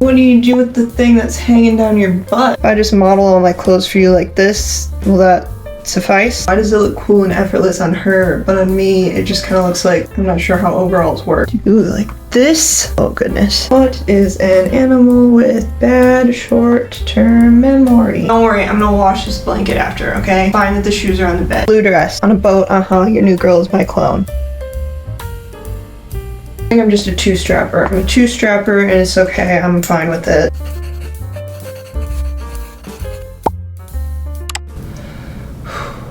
What do you do with the thing that's hanging down your butt? If I just model all my clothes for you like this, will that suffice? Why does it look cool and effortless on her, but on me it just kind of looks like, I'm not sure how overalls work. Ooh, like this? Oh goodness. What is an animal with bad short-term memory? Don't worry, I'm gonna wash this blanket after, okay? Fine that the shoes are on the bed. Blue dress, on a boat, your new girl is my clone. I think I'm just a two-strapper. I'm a two-strapper and it's okay, I'm fine with it.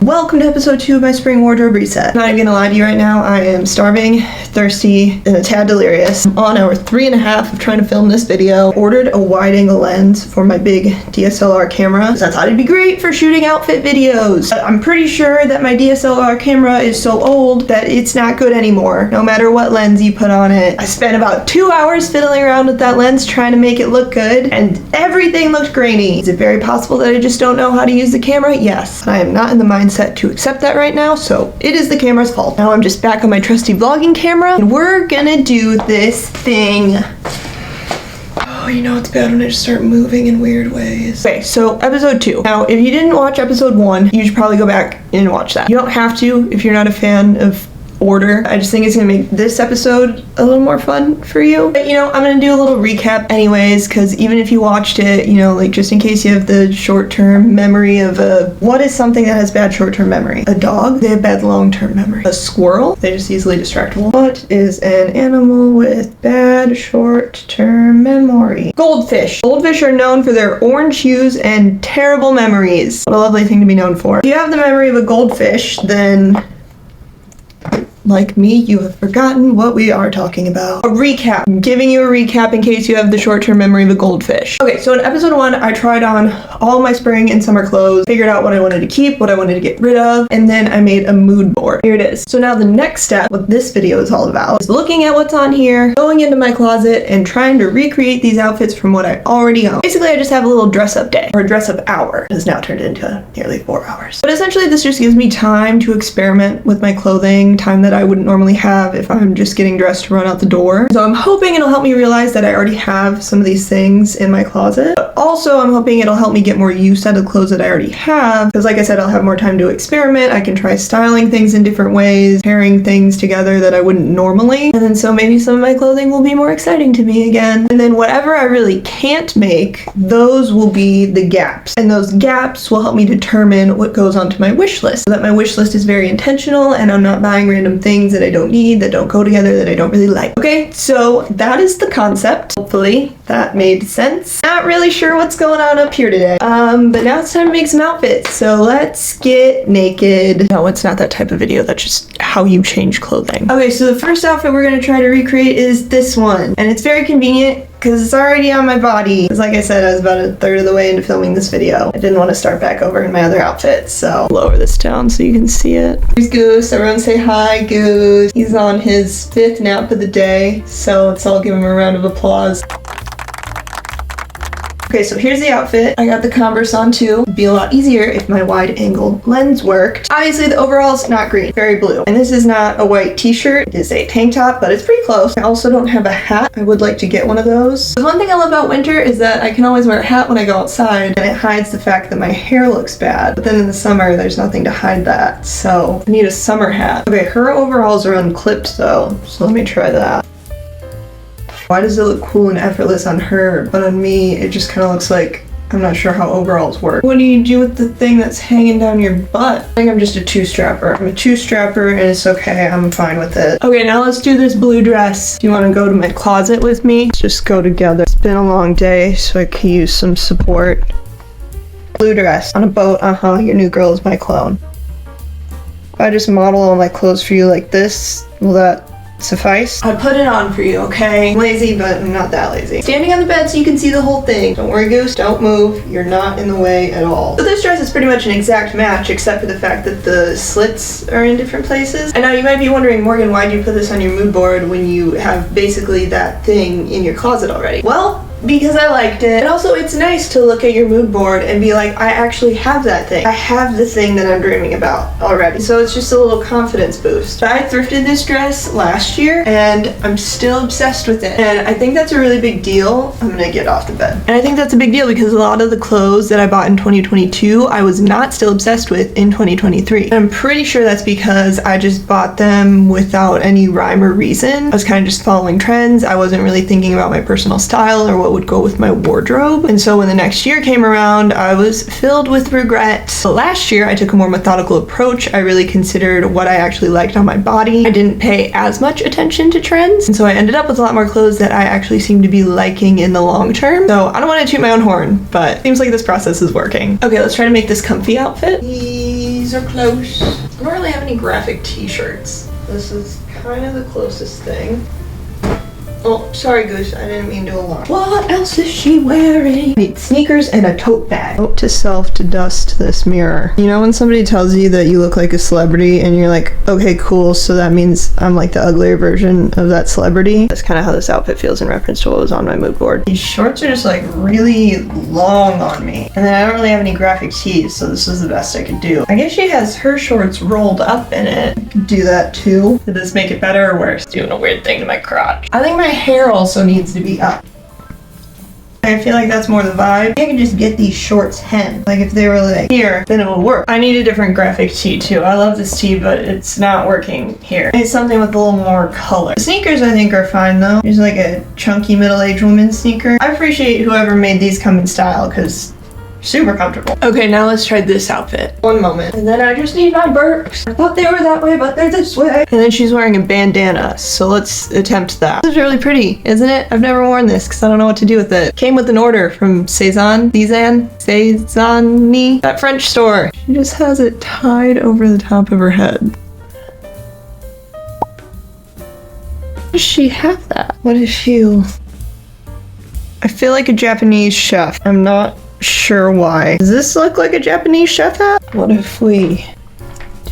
Welcome to episode 2 of my spring wardrobe reset. Not even gonna lie to you right now, I am starving, thirsty, and a tad delirious. I'm on hour 3.5 of trying to film this video. Ordered a wide angle lens for my big DSLR camera because I thought it'd be great for shooting outfit videos. I'm pretty sure that my DSLR camera is so old that it's not good anymore, no matter what lens you put on it. I spent about 2 hours fiddling around with that lens trying to make it look good, and everything looked grainy. Is it very possible that I just don't know how to use the camera? Yes. I am not in the mindset to accept that right now, so it is the camera's fault. Now I'm just back on my trusty vlogging camera, and we're gonna do this thing. Oh, you know it's bad when I just start moving in weird ways. Okay, so episode 2. Now, if you didn't watch episode 1, you should probably go back and watch that. You don't have to if you're not a fan of order. I just think it's gonna make this episode a little more fun for you. But I'm gonna do a little recap anyways, because even if you watched it, like just in case you have the short-term memory of what is something that has bad short-term memory? A dog? They have bad long-term memory. A squirrel? They're just easily distractible. What is an animal with bad short-term memory? Goldfish. Goldfish are known for their orange hues and terrible memories. What a lovely thing to be known for. If you have the memory of a goldfish, then like me, you have forgotten what we are talking about. A recap. I'm giving you a recap in case you have the short-term memory of a goldfish. Okay, so in episode 1, I tried on all my spring and summer clothes, figured out what I wanted to keep, what I wanted to get rid of, and then I made a mood board. Here it is. So now the next step, what this video is all about, is looking at what's on here, going into my closet, and trying to recreate these outfits from what I already own. Basically, I just have a little dress-up day, or a dress-up hour. It has now turned into nearly 4 hours. But essentially, this just gives me time to experiment with my clothing, time that I wouldn't normally have if I'm just getting dressed to run out the door. So I'm hoping it'll help me realize that I already have some of these things in my closet. But also I'm hoping it'll help me get more use out of the clothes that I already have. Because like I said, I'll have more time to experiment. I can try styling things in different ways, pairing things together that I wouldn't normally. And then so maybe some of my clothing will be more exciting to me again. And then whatever I really can't make, those will be the gaps. And those gaps will help me determine what goes onto my wish list. So that my wish list is very intentional and I'm not buying random things that I don't need, that don't go together, that I don't really like. Okay, so that is the concept. Hopefully that made sense. Not really sure what's going on up here today. But now it's time to make some outfits. So let's get naked. No, it's not that type of video. That's just how you change clothing. Okay, so the first outfit we're gonna try to recreate is this one. And it's very convenient because it's already on my body. Because like I said, I was about a third of the way into filming this video. I didn't want to start back over in my other outfit, so lower this down so you can see it. Here's Goose. Everyone say hi, Goose. He's on his 5th nap of the day, so let's all give him a round of applause. Okay, so here's the outfit. I got the Converse on too. It'd be a lot easier if my wide angle lens worked. Obviously the overall's not green, very blue. And this is not a white t-shirt, it is a tank top, but it's pretty close. I also don't have a hat. I would like to get one of those. The one thing I love about winter is that I can always wear a hat when I go outside, and it hides the fact that my hair looks bad. But then in the summer, there's nothing to hide that, so I need a summer hat. Okay, her overalls are unclipped though, so let me try that. Why does it look cool and effortless on her, but on me, it just kind of looks like, I'm not sure how overalls work. What do you do with the thing that's hanging down your butt? I think I'm just a two-strapper. I'm a two-strapper and it's okay, I'm fine with it. Okay, now let's do this blue dress. Do you want to go to my closet with me? Let's just go together. It's been a long day, so I could use some support. Blue dress, on a boat, your new girl is my clone. If I just model all my clothes for you like this, will that suffice? I put it on for you, okay? I'm lazy, but I'm not that lazy. Standing on the bed so you can see the whole thing. Don't worry, Goose, don't move. You're not in the way at all. So this dress is pretty much an exact match, except for the fact that the slits are in different places. And now you might be wondering, Morgan, why do you put this on your mood board when you have basically that thing in your closet already? Well, because I liked it. And also it's nice to look at your mood board and be like, I actually have that thing. I have the thing that I'm dreaming about already. So it's just a little confidence boost. I thrifted this dress last year and I'm still obsessed with it. And I think that's a really big deal. I'm gonna get off the bed. And I think that's a big deal because a lot of the clothes that I bought in 2022, I was not still obsessed with in 2023. And I'm pretty sure that's because I just bought them without any rhyme or reason. I was kind of just following trends. I wasn't really thinking about my personal style or what would go with my wardrobe. And so when the next year came around, I was filled with regret. So last year, I took a more methodical approach. I really considered what I actually liked on my body. I didn't pay as much attention to trends. And so I ended up with a lot more clothes that I actually seem to be liking in the long term. So I don't want to toot my own horn, but it seems like this process is working. Okay, let's try to make this comfy outfit. These are close. I don't really have any graphic t-shirts. This is kind of the closest thing. Oh, sorry Goose, I didn't mean to alarm. What else is she wearing? I need sneakers and a tote bag. Note to self to dust this mirror. You know when somebody tells you that you look like a celebrity and you're like, okay, cool, so that means I'm like the uglier version of that celebrity? That's kind of how this outfit feels in reference to what was on my mood board. These shorts are just like really long on me. And then I don't really have any graphic tees, so this was the best I could do. I guess she has her shorts rolled up in it. I could do that too. Did this make it better or worse? Doing a weird thing to my crotch. I think my hair also needs to be up. I feel like that's more the vibe. I can just get these shorts hemmed. Like if they were like here, then it would work. I need a different graphic tee too. I love this tee, but it's not working here. I need something with a little more color. The sneakers I think are fine though. There's like a chunky middle-aged woman sneaker. I appreciate whoever made these come in style because super comfortable. Okay, now let's try this outfit. One moment. And then I just need my Birks. I thought they were that way, but they're this way. And then she's wearing a bandana, so let's attempt that. This is really pretty, isn't it? I've never worn this because I don't know what to do with it. Came with an order from Cezanne, that French store. She just has it tied over the top of her head. Why does she have that? What if you... I feel like a Japanese chef. I'm not sure why. Does this look like a Japanese chef hat? What if we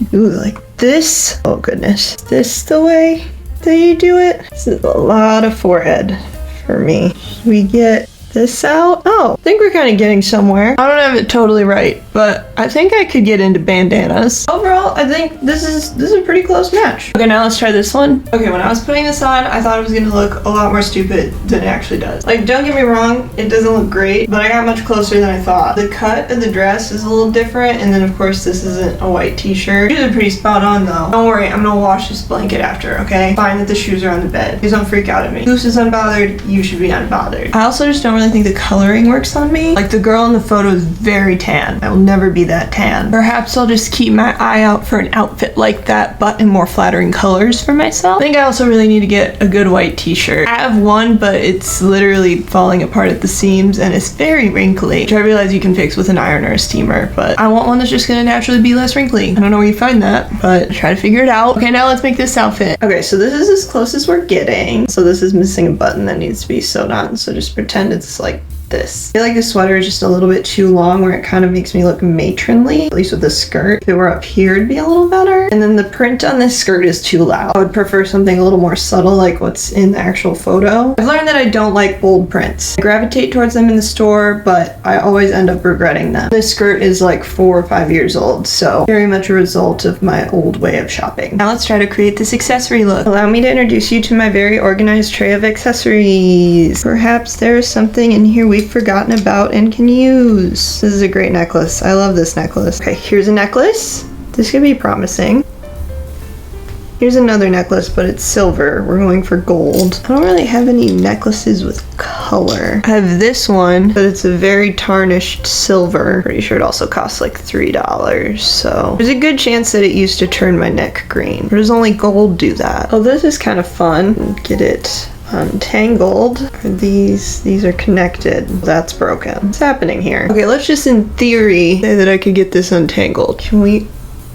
do like this? Oh goodness. Is this the way that you do it? This is a lot of forehead for me. Should we get this out? Oh, I think we're kind of getting somewhere. I don't have it totally right, but I think I could get into bandanas. Overall, I think this is a pretty close match. Okay, now let's try this one. Okay, when I was putting this on, I thought it was gonna look a lot more stupid than it actually does. Like, don't get me wrong, it doesn't look great, but I got much closer than I thought. The cut of the dress is a little different, and then of course this isn't a white t-shirt. Shoes are pretty spot on though. Don't worry, I'm gonna wash this blanket after, okay? Fine that the shoes are on the bed. Please don't freak out at me. Goose is unbothered, you should be unbothered. I also just don't really think the coloring works on me. Like the girl in the photo is very tan. I will never be that tan. Perhaps I'll just keep my eye out for an outfit like that, but in more flattering colors for myself. I think I also really need to get a good white t-shirt. I have one, but it's literally falling apart at the seams and it's very wrinkly, which I realize you can fix with an iron or a steamer, but I want one that's just gonna naturally be less wrinkly. I don't know where you find that, but try to figure it out. Okay, now let's make this outfit. Okay, so this is as close as we're getting. So this is missing a button that needs to be sewed on, so just pretend it's like this. I feel like the sweater is just a little bit too long where it kind of makes me look matronly, at least with the skirt. If it were up here, it'd be a little better. And then the print on this skirt is too loud. I would prefer something a little more subtle like what's in the actual photo. I've learned that I don't like bold prints. I gravitate towards them in the store, but I always end up regretting them. This skirt is like 4 or 5 years old, so very much a result of my old way of shopping. Now let's try to create this accessory look. Allow me to introduce you to my very organized tray of accessories. Perhaps there is something in here we've forgotten about and can use. This is a great necklace. I love this necklace. Okay, here's a necklace. This could be promising. Here's another necklace, but it's silver. We're going for gold. I don't really have any necklaces with color. I have this one, but it's a very tarnished silver. Pretty sure it also costs like $3, so there's a good chance that it used to turn my neck green. Or does only gold do that? Oh, this is kind of fun. Get it untangled. These are connected. That's broken. What's happening here? Okay, let's just in theory say that I could get this untangled. Can we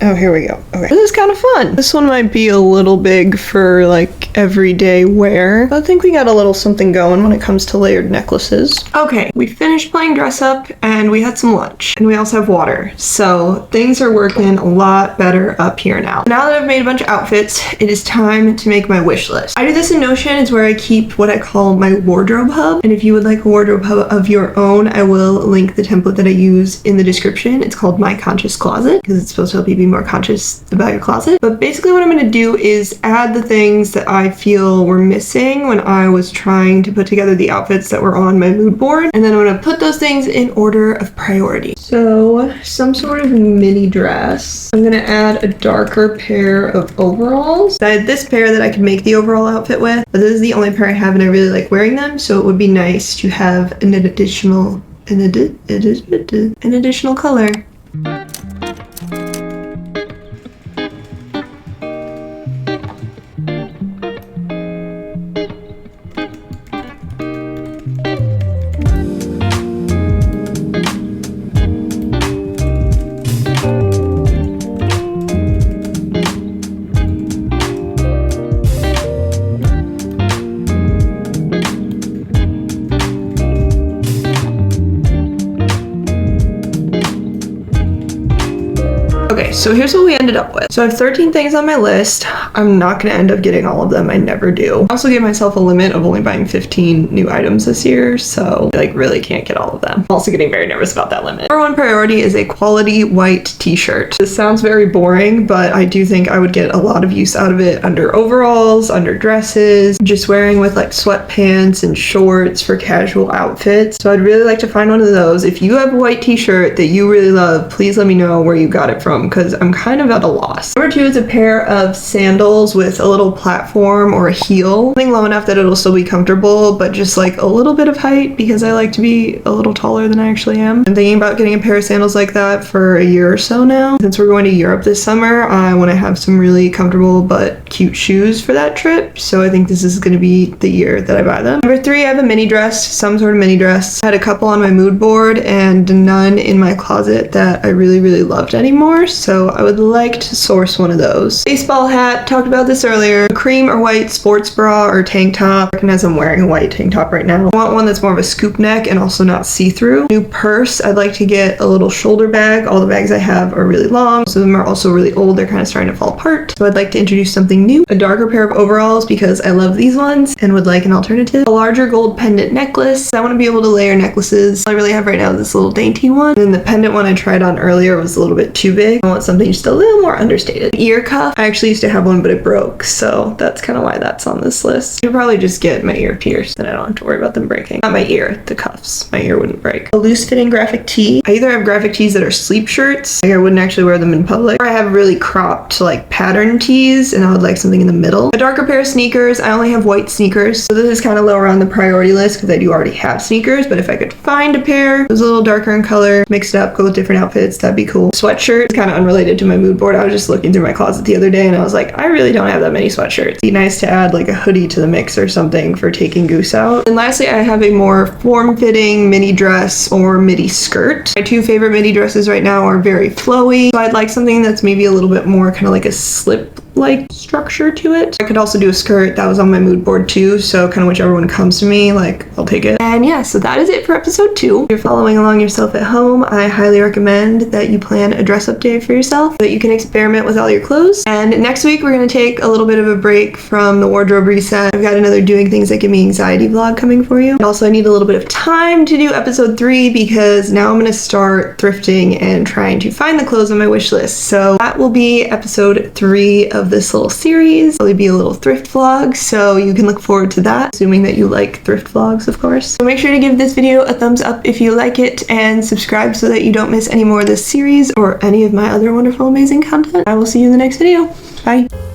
Oh, here we go. Okay. This is kind of fun. This one might be a little big for like everyday wear. I think we got a little something going when it comes to layered necklaces. Okay, we finished playing dress up and we had some lunch and we also have water. So things are working a lot better up here now. Now that I've made a bunch of outfits, it is time to make my wish list. I do this in Notion. It's where I keep what I call my wardrobe hub. And if you would like a wardrobe hub of your own, I will link the template that I use in the description. It's called My Conscious Closet because it's supposed to help you be more conscious about your closet. But basically what I'm going to do is add the things that I feel were missing when I was trying to put together the outfits that were on my mood board. And then I'm going to put those things in order of priority. So some sort of mini dress. I'm going to add a darker pair of overalls. I had this pair that I could make the overall outfit with, but this is the only pair I have and I really like wearing them. So it would be nice to have an additional color. Okay, so here's what we ended up with. So I have 13 things on my list. I'm not gonna end up getting all of them. I never do. I also gave myself a limit of only buying 15 new items this year, so I like really can't get all of them. I'm also getting very nervous about that limit. Number one priority is a quality white t-shirt. This sounds very boring, but I do think I would get a lot of use out of it under overalls, under dresses, just wearing with like sweatpants and shorts for casual outfits. So I'd really like to find one of those. If you have a white t-shirt that you really love, please let me know where you got it from, because I'm kind of at a loss. Number two is a pair of sandals with a little platform or a heel. Something low enough that it'll still be comfortable, but just like a little bit of height because I like to be a little taller than I actually am. I'm thinking about getting a pair of sandals like that for a year or so now. Since we're going to Europe this summer, I want to have some really comfortable but cute shoes for that trip. So I think this is going to be the year that I buy them. Number three, I have a mini dress, some sort of mini dress. I had a couple on my mood board and none in my closet that I really loved anymore. So I would like to source one of those. Baseball hat, talked about this earlier. Cream or white sports bra or tank top. I recognize I'm wearing a white tank top right now. I want one that's more of a scoop neck and also not see-through. New purse, I'd like to get a little shoulder bag. All the bags I have are really long. Some of them are also really old. They're kind of starting to fall apart. So I'd like to introduce something new. A darker pair of overalls because I love these ones and would like an alternative. A larger gold pendant necklace. I want to be able to layer necklaces. All I really have right now is this little dainty one. And the pendant one I tried on earlier was a little bit too big. I want something just a little more understated. Ear cuff. I actually used to have one, but it broke. So that's kind of why that's on this list. I could probably just get my ear pierced and I don't have to worry about them breaking. Not my ear, the cuffs. My ear wouldn't break. A loose fitting graphic tee. I either have graphic tees that are sleep shirts, like I wouldn't actually wear them in public, or I have really cropped like pattern tees and I would like something in the middle. A darker pair of sneakers. I only have white sneakers. So this is kind of lower on the priority list because I do already have sneakers, but if I could find a pair that was a little darker in color, mix it up, go with different outfits, that'd be cool. Sweatshirt is kind of unrelated to my mood board. I was just looking through my closet the other day and I was like, I really don't have that many sweatshirts. It'd be nice to add like a hoodie to the mix or something for taking Goose out. And lastly, I have a more form-fitting mini dress or midi skirt. My two favorite midi dresses right now are very flowy, so I'd like something that's maybe a little bit more kind of like a slip like structure to it. I could also do a skirt that was on my mood board too, so kind of whichever one comes to me, like I'll take it. And yeah, so that is it for episode 2. If you're following along yourself at home, I highly recommend that you plan a dress up day for yourself so that you can experiment with all your clothes. And next week we're going to take a little bit of a break from the wardrobe reset. I've got another doing things that give me anxiety vlog coming for you. And also I need a little bit of time to do episode 3 because now I'm going to start thrifting and trying to find the clothes on my wish list. So that will be episode 3 of this little series. It'll be a little thrift vlog, so you can look forward to that, assuming that you like thrift vlogs, of course. So make sure to give this video a thumbs up if you like it and subscribe so that you don't miss any more of this series or any of my other wonderful, amazing content. I will see you in the next video. Bye.